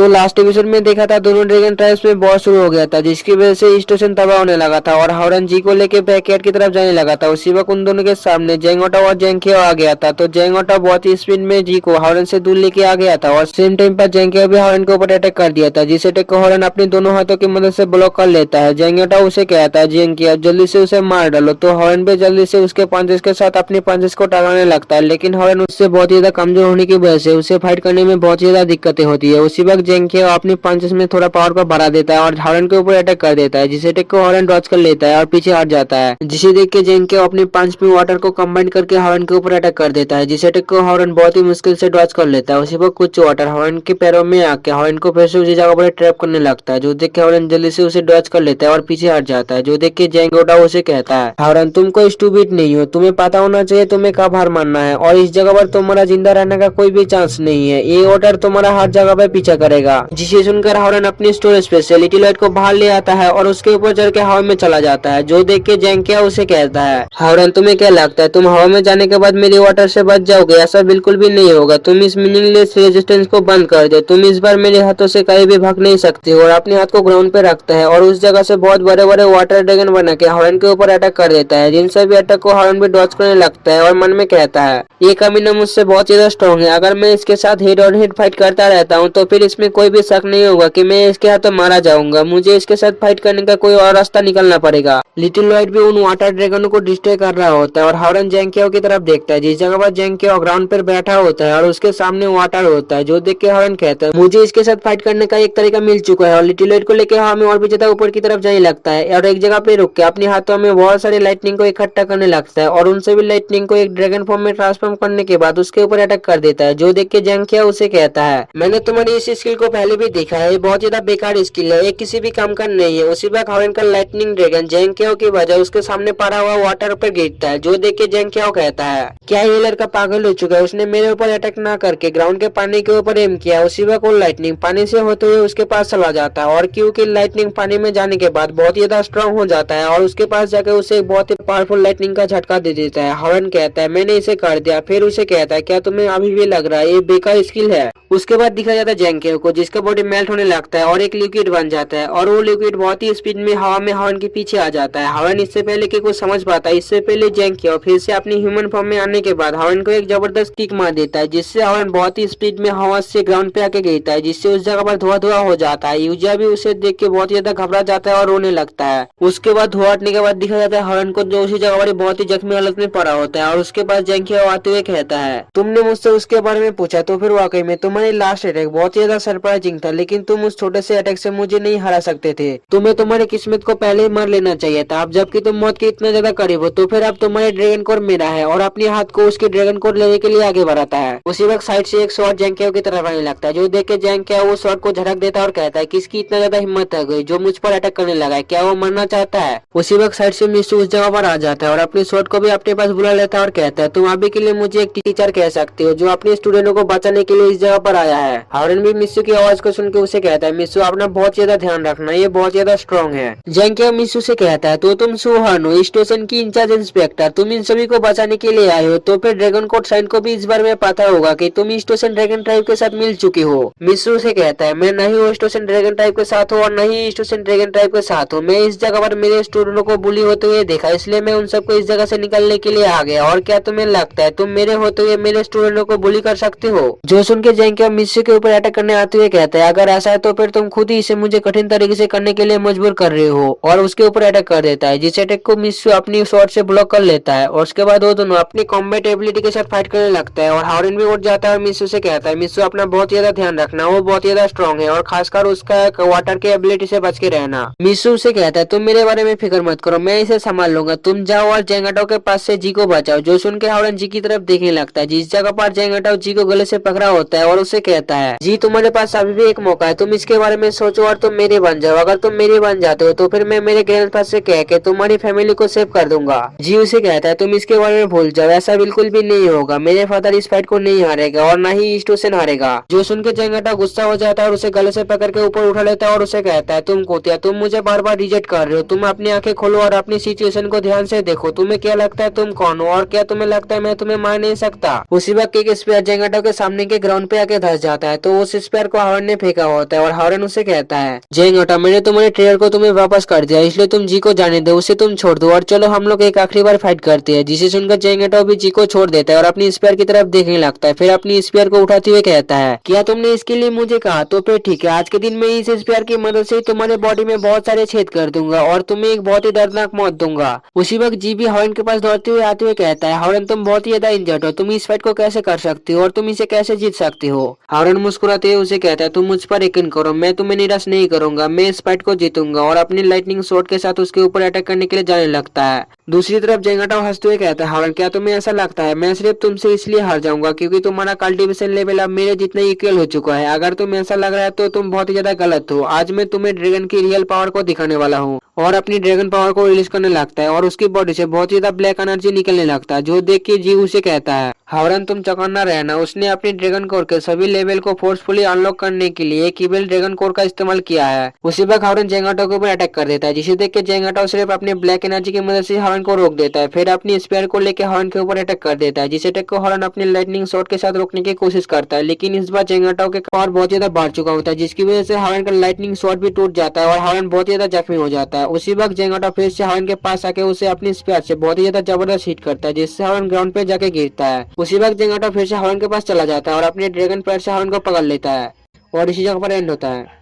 तो last episode में देखा था दोनों ड्रैगन ट्राइब्स में वॉर शुरू हो गया था, जिसकी वजह से स्टेशन तबाह होने लगा था और हावरन जी को लेके बैकयार्ड की तरफ जाने लगा था। उसी वक्त उन दोनों के सामने जेंगोटा और जेंगकेओ आ गया था। तो जेंगोटा बहुत ही स्पीड में जी को हावरन से दूर लेके आ गया था और सेम टाइम पर जेंगकेओ भी हावरन के ऊपर अटैक कर दिया था, जिस अटैक को हावरन अपने दोनों हाथों की मदद से ब्लॉक कर लेता है। जेंगोटा उसे कहता है जेंगकेओ जल्दी से उसे मार डालो। तो हावरन भी जल्दी से उसके पंचेस के साथ अपने पंचेस को टकराने लगता है, लेकिन हावरन उससे बहुत ज्यादा कमजोर होने की वजह से उसे फाइट करने में बहुत ज्यादा दिक्कतें होती है। उसी वक्त जेंगकेओ अपनी पंचेस में थोड़ा पावर को बढ़ा देता है और हावरन के ऊपर अटैक कर देता है, जिस अटैक को हावरन डॉज कर लेता है और पीछे हट जाता है, जिसे देख के जेंगकेओ अपने पंच में वाटर को कंबाइन करके हावरन के ऊपर अटैक कर देता है, जिस अटैक को हावरन बहुत ही मुश्किल से डॉज कर लेता है। उसी वक्त कुछ वाटर हावरन के पैरों में आके हावरन को फिर से उसी जगह पर ट्रैप करने लगता है, जो देख के हावरन जल्दी से उसे डॉज कर लेता है और पीछे हट जाता है, जो देख के जेंगोटा उसे कहता है हावरन तुम कोई स्टूपिड नहीं हो, तुम्हें पता होना चाहिए तुम्हें कब हार मानना है और इस जगह पर तुम्हारा जिंदा रहने का कोई भी चांस नहीं है। ये वाटर तुम्हारा हर जगह पर पीछा करेगा। जिसे सुनकर हावरन अपनी स्टोरेज पे से लिटिल लाइट को बाहर ले आता है और उसके ऊपर चढ़ के हवा में चला जाता है, जो देख के जेंगकेओ उसे कहता है हावरन तुम्हें क्या लगता है तुम हवा में जाने के बाद मेरी वाटर से बच जाओगे? ऐसा बिल्कुल भी नहीं होगा। तुम इस मीनिंगलेस रेजिस्टेंस को बंद कर दो। तुम इस बार मेरे हाथों से कहीं भी भाग नहीं सकती हो। और अपने हाथ को ग्राउंड पे रखता है और उस जगह से बहुत बड़े बड़े वाटर ड्रैगन बना के हावरन के ऊपर अटैक कर देता है, जिन सभी अटैक को हावरन भी डॉज करने लगता है और मन में कहता है ये कमीना मुझसे बहुत ज्यादा स्ट्रॉन्ग है। अगर मैं इसके साथ हेड और हेड फाइट करता रहता हूँ तो फिर इसमें कोई भी शक नहीं होगा कि मैं इसके हाथों मारा जाऊंगा। मुझे इसके साथ फाइट करने का कोई और रास्ता निकलना पड़ेगा। लिटिल लाइट भी उन वाटर ड्रैगनों को डिस्ट्रॉय कर रहा होता है और हावरन जेंगकेओ की तरफ देखता है, जिस जगह पर जेंगकेओ ग्राउंड पर बैठा होता है और उसके सामने वाटर होता है, जो देख के हावरन कहता है मुझे इसके साथ फाइट करने का एक तरीका मिल चुका है। और लिटिल लाइट को लेकर हवा में और भी ज्यादा ऊपर की तरफ जाने लगता है और एक जगह पे रुक के अपने हाथों में बहुत सारे लाइटनिंग को इकट्ठा करने लगता है और उन सभी लाइटनिंग को एक ड्रैगन फॉर्म में ट्रांसफॉर्म करने के बाद उसके ऊपर अटैक कर देता है, जो देख के जेंगकेओ उसे कहता है मैंने तुम्हारी इस स्किल को पहले भी देखा है, ये बहुत ज्यादा बेकार स्किल है, ये किसी भी काम का नहीं है। उसी वक्त हावरन का लाइटनिंग ड्रैगन जेंगकेओ की वजह उसके सामने पड़ा हुआ वाटर पर गिरता है, जो देख के जेंगकेओ कहता है क्या ये लड़का पागल हो चुका है? उसने मेरे ऊपर अटैक ना करके ग्राउंड के पानी के ऊपर एम किया। उसी वक्त वो लाइटनिंग पानी से होते हुए उसके पास चला जाता है और क्योंकि लाइटनिंग पानी में जाने के बाद बहुत ज्यादा स्ट्रांग हो जाता है और उसके पास जाकर उसे एक बहुत ही पावरफुल लाइटनिंग का झटका दे देता है। हावरन कहता है मैंने इसे कर दिया। फिर उसे कहता है क्या तुम्हें अभी भी लग रहा है ये बेकार स्किल है? उसके बाद दिखा जाता है जेंगकेओ को, जिसका बॉडी मेल्ट होने लगता है और एक लिक्विड बन जाता है और वो लिक्विड बहुत ही स्पीड में हवा में हावरन के पीछे आ जाता है। हावरन इससे पहले कि कुछ समझ पाता है, इससे पहले जेंगकेओ फिर से अपनी ह्यूमन फॉर्म में आने के बाद हावरन को एक जबरदस्त किक मार देता है, जिससे हावरन बहुत ही स्पीड में हवा से ग्राउंड पे आके गिरता है, जिससे उस जगह पर धुआं धुआं हो जाता है। यूजा भी उसे देख के बहुत ज्यादा घबरा जाता है और रोने लगता है। उसके बाद धुआं हटने के बाद दिखा जाता है हावरन को, जो उसी जगह पर बहुत ही जख्मी हालत में पड़ा होता है और उसके पास जेंगकेओ आते हुए कहता है तुमने मुझसे उसके बारे में पूछा तो फिर वाकई में तुम्हारी लास्ट अटैक बहुत ज्यादा सरप्राइजिंग था, लेकिन तुम उस छोटे से अटैक से मुझे नहीं हरा सकते थे। तुम्हें तुम्हारी किस्मत को पहले ही मार लेना चाहिए था। अब जबकि तुम मौत के इतना ज्यादा करीब हो तो फिर अब तुम्हारे ड्रैगन कोर मेरा है और अपने हाथ को उसके ड्रैगन कोर लेने के लिए आगे बढ़ाता है। उसी वक्त साइड से एक शॉट जेंगकेओ की तरफ आने लगता है, जो देख के जेंगकेओ वो शॉट को झटक देता है और कहता है किसकी इतना ज्यादा हिम्मत है गई जो मुझ पर अटैक करने लगा है, क्या वो मरना चाहता है? उसी वक्त साइड से मिसू उस जगह पर आ जाता है और अपने शॉट को भी अपने पास बुला लेता है और कहता है तुम अभी के लिए मुझे एक टीचर कह सकते हो जो अपने स्टूडेंटों को बचाने के लिए इस जगह पर आया है। हावरन भी मिसू की आवाज को सुन के उसे कहता है मिसू अपना बहुत ज्यादा ध्यान रखना, ये बहुत ज्यादा स्ट्रॉन्ग है। जेंगकेओ मिसू से कहता है तो तुम सुहान हो, स्टेशन की इंचार्ज इंस्पेक्टर, तुम इन सभी को बचाने के लिए आए हो तो फिर ड्रैगन कोड साइन को भी इस बारे में पता होगा कि तुम स्टेशन ड्रैगन ट्राइब के साथ मिल चुकी हो। मिसू से कहता है मैं नहीं वो स्टेशन ड्रैगन ट्राइब के साथ हूँ और नहीं स्टेशन ड्रैगन ट्राइब के साथ हूँ। मैं इस जगह पर मेरे स्टूडेंटों को बुली होते हुए देखा, इसलिए मैं उन सबको इस जगह से निकलने के लिए आ गया। और क्या तुम्हें लगता है तुम मेरे होते हुए मेरे स्टूडेंटों को बुली कर सकते हो? जो सुन के जेंगकेओ मिसू के ऊपर अटैक करने आते हुए कहता है अगर ऐसा है तो फिर तुम खुद ही इसे मुझे कठिन तरीके से करने के लिए मजबूर कर रहे हो, और उसके ऊपर अटैक कर देता है, जिस अटैक को मिसू अपनी शॉट से ब्लॉक कर लेता है। और उसके बाद वो दोनों अपनी कॉम्बैट एबिलिटी के साथ फाइट करने लगता है और हावरन भी उठ जाता है और मिसू से कहता है मिसू अपना बहुत ज्यादा ध्यान रखना, वो बहुत ज्यादा स्ट्रॉन्ग है और खासकर उसका वाटर के एबिलिटी से बच के रहना। मिसू से कहता है तुम मेरे बारे में फिक्र मत करो, मैं इसे संभाल लूंगा, तुम जाओ और जेंगटाओ के पास से जी को बचाओ। जो सुन के हावरन जी की तरफ देखने लगता है, जिस जगह पर जेंगटाओ जी को गले से पकड़ा होता है और उसे कहता है जी तुम्हारे पास अभी भी एक मौका है, तुम इसके बारे में सोचो और तुम मेरे बन जाओ। अगर तुम मेरे बन जाते हो तो फिर मैं मेरे ग्रैंडफादर से कह के तुम्हारी फैमिली को सेव कर दूंगा। जी उसे कहता है तुम इसके बारे में भूल जाओ, ऐसा बिल्कुल भी नहीं होगा, मेरे फादर इस फाइट को नहीं हारेगा और न ही स्टेशन हारेगा। जो सुन के जेंगटाओ गुस्सा हो जाता है और उसे गले से पकड़ के ऊपर उठा लेता है और उसे कहता है तुम कुतिया, तुम मुझे बार बार रिजेक्ट कर रहे हो, तुम अपनी आंखें खोलो और अपनी सिचुएशन को ध्यान से देखो, तुम्हें क्या लगता है तुम कौन हो और क्या तुम्हें लगता है मैं तुम्हें मार नहीं सकता? उसी वक्त एक स्पेयर जेंगटाओ के सामने के ग्राउंड पे आके धस जाता है, तो उस स्पेयर को हावरन ने फेंका होता है और हावरन उसे कहता है, जेंगोटा मैंने तुम्हारे ट्रेयर को तुम्हें वापस कर दिया, इसलिए तुम जी को जाने दो, उसे तुम छोड़ दो और चलो हम लोग एक आखिरी बार फाइट करते हैं। जिसे सुनकर जेंगोटा भी जी को छोड़ देता है और अपनी स्पेयर की तरफ देखने लगता है। फिर अपनी स्पेयर को उठाते हुए कहता है, क्या तुमने इसके लिए मुझे कहा? तो फिर ठीक है, आज के दिन मैं इस स्पेयर की मदद से तुम्हारे बॉडी में बहुत सारे छेद कर दूंगा और तुम्हें एक बहुत ही दर्दनाक मौत दूंगा। उसी वक्त जी भी हावरन के पास दौड़ते हुए आते हुए कहता है, हावरन तुम बहुत ही ज्यादा इंजर्ड हो, तुम इस फाइट को कैसे कर सकते हो और तुम इसे कैसे जीत सकते हो? हावरन मुस्कुराते हुए उसे कहता है, तुम मुझ पर यकीन करो, मैं तुम्हें निराश नहीं करूंगा, मैं इस फाइट को जीतूंगा और अपनी लाइटनिंग शॉट के साथ उसके ऊपर अटैक करने के लिए जाने लगता है। दूसरी तरफ जेंगोटा हंसते हुए कहता है, हावरन क्या तुम्हें ऐसा लगता है मैं सिर्फ तुमसे इसलिए हार जाऊंगा क्योंकि तुम्हारा कल्टीवेशन लेवल अब मेरे जितना इक्वल हो चुका है? अगर तुम्हें ऐसा लग रहा है तो तुम बहुत ही ज्यादा गलत हो। आज मैं तुम्हें ड्रैगन की रियल पावर को दिखाने वाला हूँ। और अपनी ड्रैगन पावर को रिलीज करने लगता है और उसकी बॉडी से बहुत ज्यादा ब्लैक एनर्जी निकलने लगता है, जो देख के जी उसे कहता है, हावरन तुम चौकन्ना रहना। उसने अपनी ड्रैगन कोर के सभी लेवल को फोर्सफुली अनलॉक करने के लिए एक इविल ड्रैगन कोर का इस्तेमाल किया है। उसी वक्त हावरन जेंगोटा के ऊपर अटैक कर देता है, जिसे देख के जेंगोटा सिर्फ अपने ब्लैक एनर्जी की मदद से हावरन को रोक देता है। फिर अपनी स्पेयर को लेकर हावरन के ऊपर अटैक कर देता है, जिसे अटैक को हावरन अपनी लाइटनिंग शॉट के साथ रोकने की कोशिश करता है। लेकिन इस बार जेंगोटा के पावर बहुत ज्यादा बढ़ चुका होता है, जिसकी वजह से हावरन का लाइटनिंग शॉट भी टूट जाता है और हावरन बहुत ज्यादा जख्मी हो जाता है। उसी वक्त जेंगोटा फिर से हावरन के पास आके उसे अपनी स्पेयर से बहुत ही ज्यादा जबरदस्त हिट करता है, जिससे हावरन ग्राउंड पे जाके गिरता है। उसी वक्त जेंगोटा फिर से हावरन के पास चला जाता है और अपने ड्रैगन पैर से हावरन को पकड़ लेता है और इसी जगह पर एंड होता है।